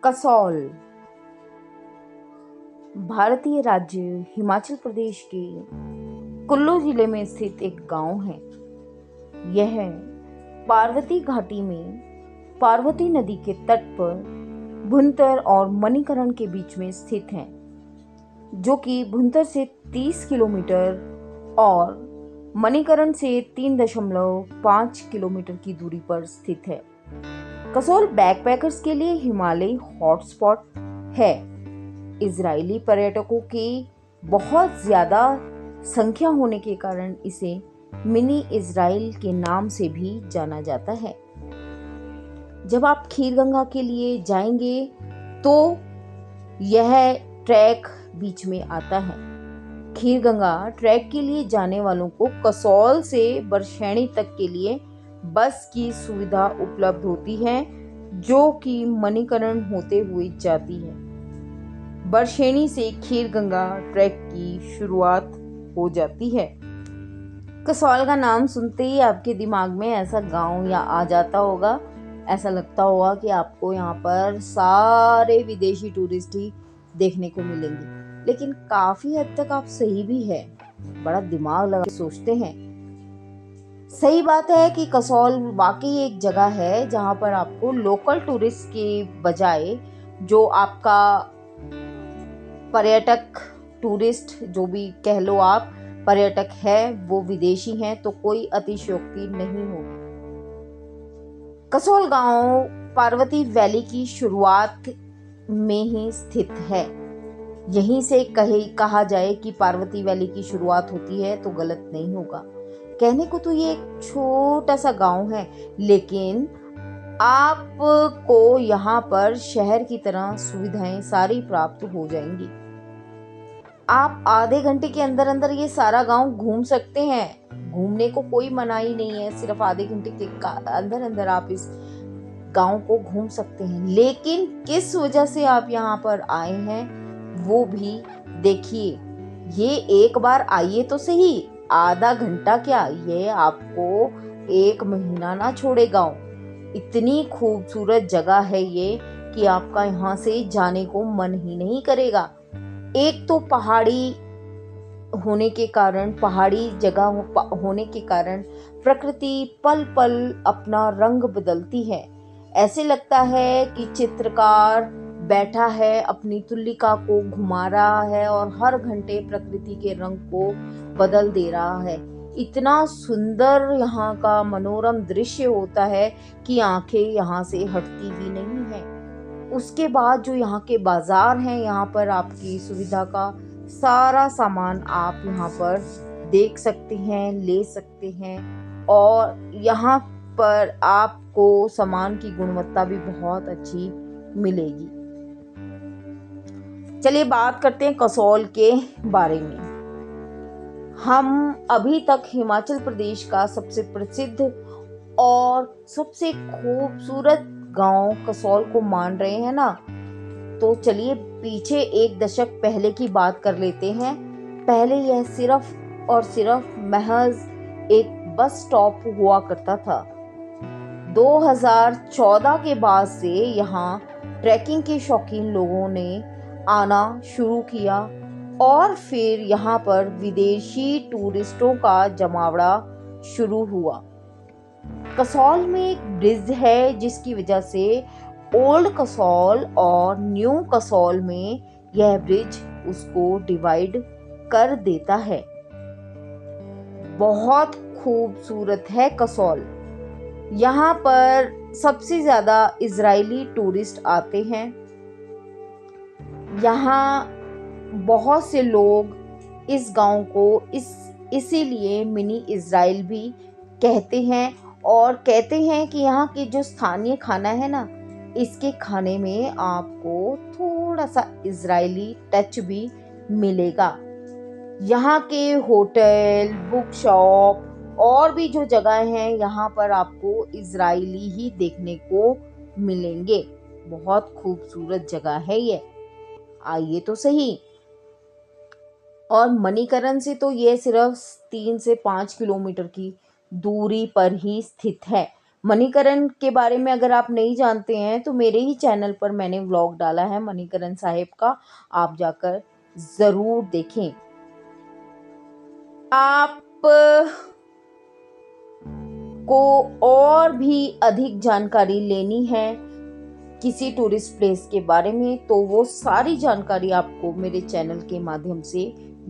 कसौल भारतीय राज्य हिमाचल प्रदेश के कुल्लू जिले में स्थित एक गांव है। यह पार्वती घाटी में पार्वती नदी के तट पर भुंतर और मणिकरण के बीच में स्थित है, जो कि भुंतर से 30 किलोमीटर और मणिकरण से 3.5 किलोमीटर की दूरी पर स्थित है। कसौल बैकपैकर्स के लिए हिमालयी हॉटस्पॉट है। इजरायली पर्यटकों की बहुत ज्यादा संख्या होने के कारण इसे मिनी इजराइल के नाम से भी जाना जाता है। जब आप खीरगंगा के लिए जाएंगे तो यह ट्रैक बीच में आता है। खीरगंगा ट्रैक के लिए जाने वालों को कसौल से बरशेणी तक के लिए बस की सुविधा उपलब्ध होती है, जो कि मणिकरण होते हुए जाती है। बरशेणी से खीरगंगा ट्रैक की शुरुआत हो जाती है। कसौल का नाम सुनते ही आपके दिमाग में ऐसा गांव या आ जाता होगा, ऐसा लगता होगा कि आपको यहाँ पर सारे विदेशी टूरिस्ट ही देखने को मिलेंगे, लेकिन काफी हद तक आप सही भी है। बड़ा दिमाग लगा सोचते हैं। सही बात है कि कसौल वाकई एक जगह है जहाँ पर आपको लोकल टूरिस्ट के बजाय जो आपका पर्यटक टूरिस्ट जो भी कह लो आप पर्यटक है वो विदेशी हैं, तो कोई अतिशयोक्ति नहीं होगी। कसौल गांव पार्वती वैली की शुरुआत में ही स्थित है। यहीं से कहा जाए कि पार्वती वैली की शुरुआत होती है तो गलत नहीं होगा। कहने को तो ये एक छोटा सा गांव है, लेकिन आपको यहाँ पर शहर की तरह सुविधाएं सारी प्राप्त हो जाएंगी। आप आधे घंटे के अंदर अंदर ये सारा गांव घूम सकते हैं। घूमने को कोई मनाही नहीं है, सिर्फ आधे घंटे के अंदर अंदर आप इस गांव को घूम सकते हैं। लेकिन किस वजह से आप यहाँ पर आए हैं वो भी देखिए। ये एक बार आइए तो सही, आधा घंटा क्या, ये आपको 1 महीना ना छोड़े गाँव। इतनी खूबसूरत जगह है ये कि आपका यहाँ से जाने को मन ही नहीं करेगा। एक तो पहाड़ी होने के कारण, पहाड़ी जगह होने के कारण प्रकृति पल पल अपना रंग बदलती है। ऐसे लगता है कि चित्रकार बैठा है, अपनी तुल्लिका को घुमा रहा है और हर घंटे प्रकृति के रंग को बदल दे रहा है। इतना सुंदर यहाँ का मनोरम दृश्य होता है कि आंखें यहाँ से हटती ही नहीं है। उसके बाद जो यहाँ के बाजार हैं, यहाँ पर आपकी सुविधा का सारा सामान आप यहाँ पर देख सकते हैं, ले सकते हैं, और यहाँ पर आपको सामान की गुणवत्ता भी बहुत अच्छी मिलेगी। चलिए बात करते हैं कसौल के बारे में। हम अभी तक हिमाचल प्रदेश का सबसे प्रसिद्ध और सबसे खूबसूरत गांव कसौल को मान रहे हैं ना, तो चलिए पीछे 1 दशक पहले की बात कर लेते हैं। पहले यह सिर्फ और सिर्फ महज एक बस स्टॉप हुआ करता था। 2014 के बाद से यहाँ ट्रैकिंग के शौकीन लोगों ने आना शुरू किया और फिर यहाँ पर विदेशी टूरिस्टों का जमावड़ा शुरू हुआ। कसौल में एक ब्रिज है जिसकी वजह से ओल्ड कसौल और न्यू कसौल में यह ब्रिज उसको डिवाइड कर देता है। बहुत खूबसूरत है कसौल। यहाँ पर सबसे ज्यादा इजरायली टूरिस्ट आते हैं। यहाँ बहुत से लोग इस गांव को इसीलिए मिनी इजराइल भी कहते हैं, और कहते हैं कि यहाँ के जो स्थानीय खाना है ना, इसके खाने में आपको थोड़ा सा इजरायली टच भी मिलेगा। यहाँ के होटल, बुक शॉप और भी जो जगह हैं, यहाँ पर आपको इजरायली ही देखने को मिलेंगे। बहुत खूबसूरत जगह है ये, आइए तो सही। और मणिकरण से तो ये सिर्फ 3 से 5 किलोमीटर की दूरी पर ही स्थित है। मणिकरण के बारे में अगर आप नहीं जानते हैं तो मेरे ही चैनल पर मैंने व्लॉग डाला है मणिकरण साहिब का, आप जाकर ज़रूर देखें। आप को और भी अधिक जानकारी लेनी है किसी टूरिस्ट प्लेस के बारे में तो वो सारी जानकारी आपको मेरे चैनल के माध्यम से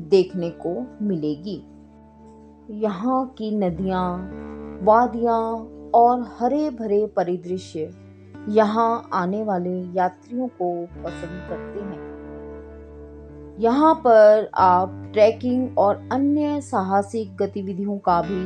देखने को मिलेगी। यहाँ की नदियाँ, वादियाँ और हरे भरे परिदृश्य यहाँ आने वाले यात्रियों को पसंद करते हैं। यहाँ पर आप ट्रैकिंग और अन्य साहसिक गतिविधियों का भी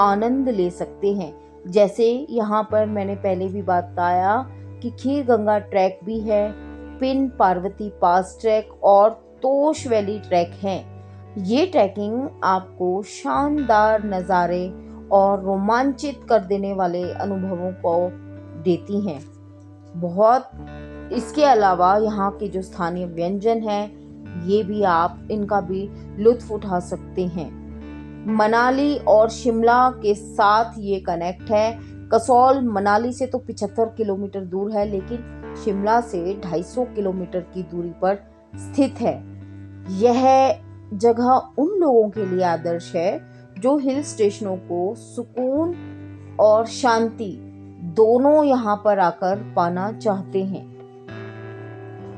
आनंद ले सकते हैं। जैसे यहाँ पर मैंने पहले भी बताया कि खीर गंगा ट्रैक भी है, पिन पार्वती पास ट्रैक और तोश वैली ट्रैक हैं। ये ट्रैकिंग आपको शानदार नज़ारे और रोमांचित कर देने वाले अनुभवों को देती हैं। इसके अलावा यहाँ के जो स्थानीय व्यंजन हैं ये भी आप इनका भी लुत्फ उठा सकते हैं। मनाली और शिमला के साथ ये कनेक्ट है। कसौल मनाली से तो 75 किलोमीटर दूर है, लेकिन शिमला से 250 किलोमीटर की दूरी पर स्थित है। यह जगह उन लोगों के लिए आदर्श है जो हिल स्टेशनों को सुकून और शांति दोनों यहाँ पर आकर पाना चाहते हैं।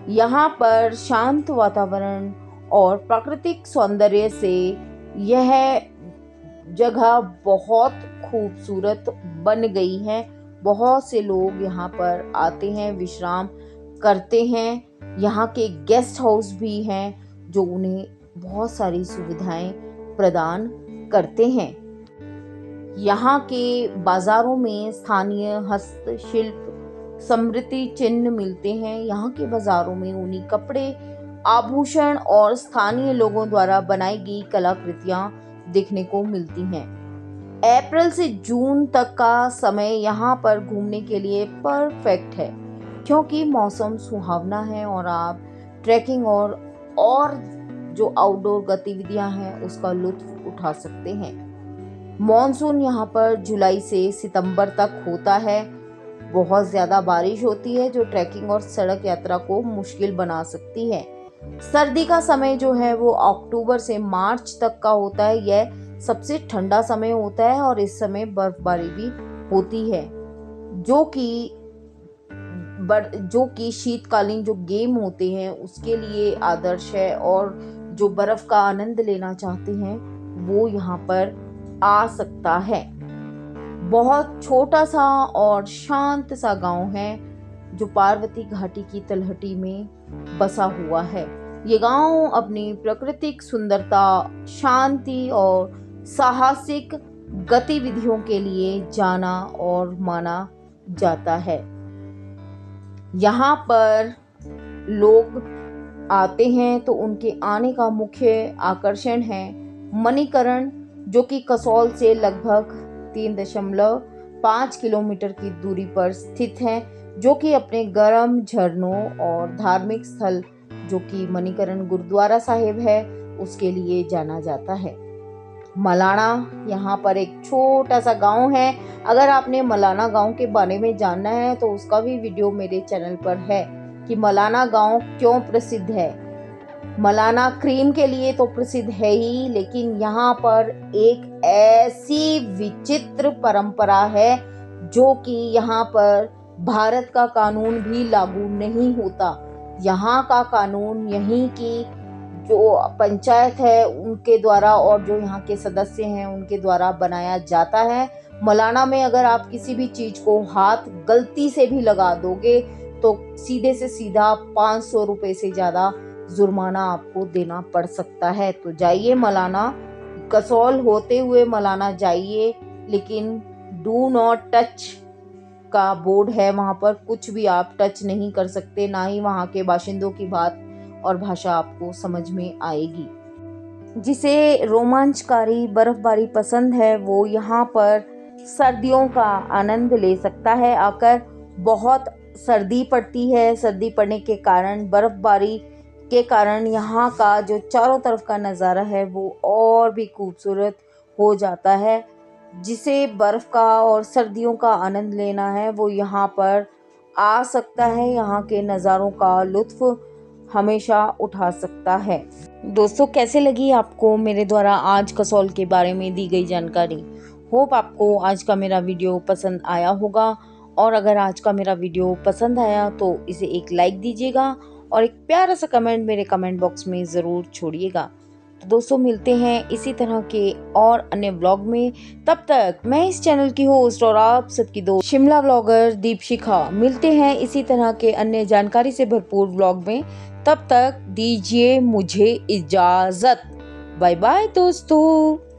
यहाँ पर शांत वातावरण और प्राकृतिक सौंदर्य से यह जगह बहुत खूबसूरत बन गई है। बहुत से लोग यहाँ पर आते हैं, विश्राम करते हैं। यहाँ के गेस्ट हाउस भी हैं जो उन्हें बहुत सारी सुविधाएं प्रदान करते हैं। यहाँ के बाजारों में स्थानीय हस्तशिल्प स्मृति चिन्ह मिलते हैं। यहाँ के बाजारों में ऊनी कपड़े, आभूषण और स्थानीय लोगों द्वारा बनाई गई कलाकृतियां देखने को मिलती हैं। अप्रैल से जून तक का समय यहाँ पर घूमने के लिए परफेक्ट है, क्योंकि मौसम सुहावना है और आप ट्रैकिंग और जो आउटडोर गतिविधियां हैं उसका लुत्फ उठा सकते हैं। मॉनसून यहाँ पर जुलाई से सितंबर तक होता है। बहुत ज़्यादा बारिश होती है जो ट्रैकिंग और सड़क यात्रा को मुश्किल बना सकती है। सर्दी का समय जो है वो अक्टूबर से मार्च तक का होता है। यह सबसे ठंडा समय होता है और इस समय बर्फबारी भी होती है, जो कि शीतकालीन जो गेम होते हैं उसके लिए आदर्श है। और जो बर्फ का आनंद लेना चाहते हैं वो यहाँ पर आ सकता है। बहुत छोटा सा और शांत सा गांव है जो पार्वती घाटी की तलहटी में बसा हुआ है। ये गांव अपनी प्राकृतिक सुंदरता, शांति और साहसिक गतिविधियों के लिए जाना और माना जाता है। यहाँ पर लोग आते हैं तो उनके आने का मुख्य आकर्षण है मणिकरण, जो कि कसौल से लगभग 3.5 किलोमीटर की दूरी पर स्थित है, जो कि अपने गर्म झरनों और धार्मिक स्थल जो कि मणिकरण गुरुद्वारा साहिब है उसके लिए जाना जाता है। मलाना यहाँ पर एक छोटा सा गांव है। अगर आपने मलाना गांव के बारे में जानना है तो उसका भी वीडियो मेरे चैनल पर है कि मलाना गांव क्यों प्रसिद्ध है। मलाना क्रीम के लिए तो प्रसिद्ध है ही, लेकिन यहाँ पर एक ऐसी विचित्र परंपरा है जो कि यहाँ पर भारत का कानून भी लागू नहीं होता। यहाँ का कानून यहीं की जो पंचायत है उनके द्वारा और जो यहाँ के सदस्य हैं उनके द्वारा बनाया जाता है। मलाना में अगर आप किसी भी चीज को हाथ गलती से भी लगा दोगे तो सीधे से सीधा 500 रुपए से ज्यादा जुर्माना आपको देना पड़ सकता है। तो जाइए मलाना, कसौल होते हुए मलाना जाइए, लेकिन डू नॉट टच का बोर्ड है वहाँ पर, कुछ भी आप टच नहीं कर सकते, ना ही वहाँ के बाशिंदों की बात और भाषा आपको समझ में आएगी। जिसे रोमांचकारी बर्फबारी पसंद है वो यहाँ पर सर्दियों का आनंद ले सकता है आकर। बहुत सर्दी पड़ती है, सर्दी पड़ने के कारण, बर्फबारी के कारण यहाँ का जो चारों तरफ का नज़ारा है वो और भी खूबसूरत हो जाता है। जिसे बर्फ का और सर्दियों का आनंद लेना है वो यहाँ पर आ सकता है, यहाँ के नज़ारों का लुत्फ हमेशा उठा सकता है। दोस्तों, कैसे लगी आपको मेरे द्वारा आज कसौल के बारे में दी गई जानकारी? होप आपको आज का मेरा वीडियो पसंद आया होगा, और अगर आज का मेरा वीडियो पसंद आया तो इसे एक लाइक दीजिएगा और एक प्यारा सा कमेंट मेरे कमेंट बॉक्स में ज़रूर छोड़िएगा। तो दोस्तों, मिलते हैं इसी तरह के और अन्य व्लॉग में। तब तक मैं इस चैनल की होस्ट और आप सबकी दोस्त शिमला व्लॉगर दीपशिखा मिलते हैं इसी तरह के अन्य जानकारी से भरपूर व्लॉग में। तब तक दीजिए मुझे इजाज़त। बाय बाय दोस्तों।